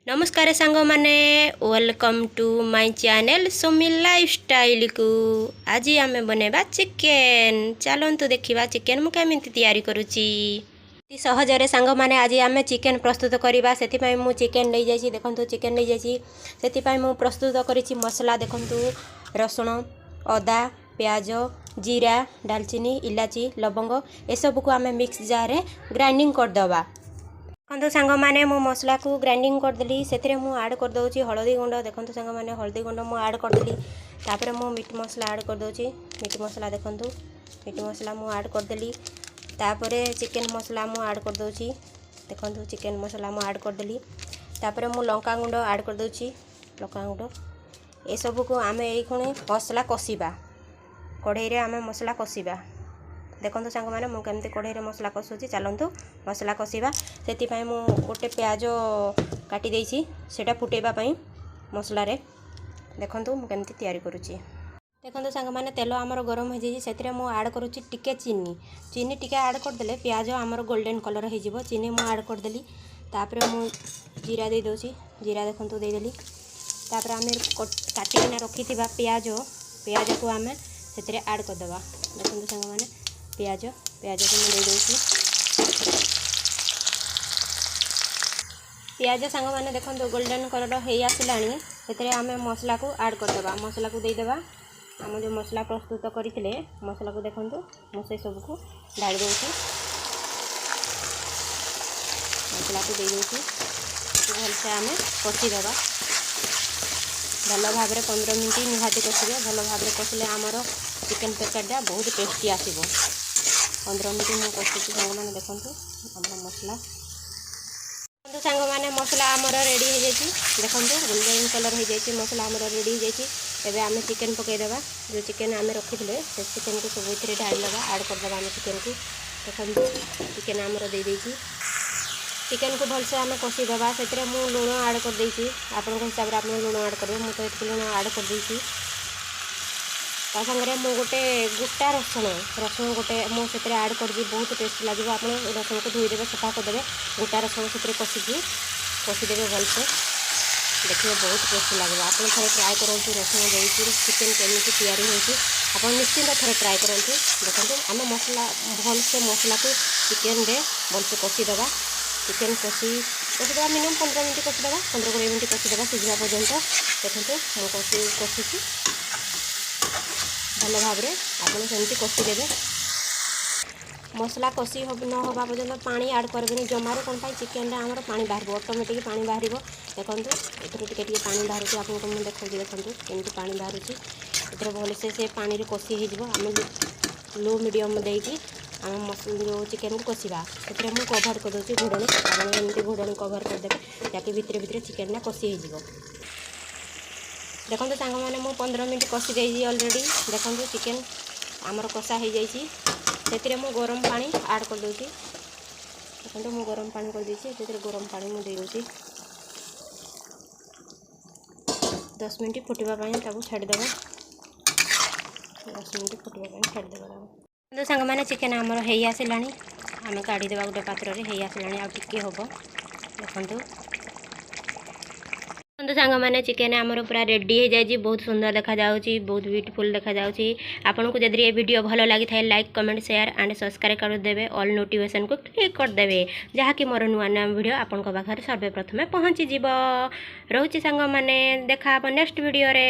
नमस्कार सांग माने welcome to my channel Somi lifestyle को आज आम बनवा चिकेन चलतु देखा चिकेन मु केमी तैयारी करुच्ची सहजरे सांग माने आज आम चिकेन प्रस्तुत करवा से मु चिकेन ले जाइए देखु चिकेन ले जाइए मु प्रस्तुत करी मसला देखु रसुण अदा प्याज जीरा डालचीनी इलाची लवंग ए सब को आम मिक्स जार ग्राइंडिंग करदे देखो सांग मैंने मो मसला को ग्राइंडिंग करदेली से मु आड करदे हलदी गुंड देखो सांग मैंने हलदी गुंड मु आड करदेली तापर मु मीट मसला आड करदे मीट मसला देखो मीट मसला मु आड करदेली तापर चिकेन मसला मु आड करदे देखो चिकेन मसला मु आड करदेली तापर मु लंका गुंड आड करदे लंका गुंड ए सब को आम ये मसला कषा कढ़ई रे आम मसला कषा देखो सांग मैंने मुझे कढ़ई मसला कषुची चलतु मसला कषा से मु गोटे प्याज काटी देसी सेटा फुटेबाई मसला देखो मुझे तैयारी करुच्ची देखो सांग मैंने तेल आमर गरम हो जाए से मुझे आड करुच्ची टिके चीनी चीनी टिके आड करदे प्याज आमर गोल्डन कलर हो चीनी मु आड करदेली तापर मु जीरा दे दूसरी जीरा देखो देदेली तापर आम काटिकिना रखी प्याज प्याज को आम से आड करदे देखो सांग मैंने प्याज प्याज को मुझे दूसरी प्याज सांग मैंने देखो गोल्डन कलर हो आसला से आम मसला को आड करदे मसला को देदेबा आम जो मसला प्रस्तुत करते मसला को देखो मुझे सब को ढाई दूसरी मसला को दे दूसरी भलसे आम कषिदेवा भल भाव 15 मिनट निहाती कषिबे भल भाव कषिले आमर चिकेन तरकारीटा बहुत टेस्टी आसो 15 मिनट मुझे कषुची सांग मैंने देखो आम मसला सांग मैंने मसला आमर रेडी हो जाए देखो गोल्डन कलर हो जाए मसला आमर रेडी हो जाए एवं आम चिकेन पकईदेवा जो चिकेन आम रखी थे से चिकेन को सब ये ढाई देवा आड करदे आम चिकेन को देखो चिकेन आमर दे चिकेन को भलसे आम कषिदेवा से मु लुण आड कर आपण हिसाब से आप लुण आड करेंगे मुझे तो ये लुण आड कर सागर मु गोटे गोटा रसुण रसुण गोटे मुझे आड कर बहुत टेस्ट लगे आप रसुण को धोईदेवे सफा करदे गोटा रसुण से कषिदेवे भलसे देखिए बहुत टेस्ट लगे आप थे ट्राए करूँ रसुण देकर चिकेन केमी तैयारी हो निश्चिंत थे ट्राए करूँ देखो आम मसला भलसे मसला को चिकेन रे भलसे कषिदेवा चिकेन कषिदेवा मिनिमम 15 मिनट कषिदेवा 15-20 मिनट कषिदेवा सीझा पर्यंत देखो मु कषुची भल भाव आपमती कषिदेवे मसला कषि न होगा पर्यटन पानी आड करेंगे जमार कौन चिकेन आमर पानी बाहर ऑटोमेटिक पानी बाहर देखो ये टे पानी बाहर आपको मुझे देखा देखो केमती पानी बाहर ए भलसे से पानी कषि होम लो मीडियम देकी आम जो चिकेन को कषा से मुझे कभर कर दूसरी घोड़णी आपमती घोड़णी कभर करदे ताकि भितर भितर चिकेन कषि हो देखो सांग मैंने मुझे 15 मिनट कषि दे अलरेडी देखो चिकेन आमर कषा हो जाए मु गरम पानी आड कर दूसरी देखो मु गरम पानी कर देती गरम पानी मुझे दूसरी 10 मिनट फुटवाई छाड़देव 10 मिनट फुटवाई छाड़देव सांग मैंने चिकेन आमर हो आसला आम काढ़ीदेवा गोटे पात्र हो आसला आगे हम देखो सांग मैंने चिकेन आमर पूरा रेडी हो जाए बहुत सुंदर देखा जाउची बहुत ब्यूटीफुल देखा जाउची आपन को जदि ये वीडियो भलो लगी थाए like comment share and subscribe कर देबे ऑल नोटिफिकेशन को क्लिक कर देबे जहा कि मोर नुआ नुआ वीडियो आपन को पाखर सर्वे प्रथमे पहुंची जीवो रहउची सांग मैंने देखा नेक्स्ट वीडियो रे।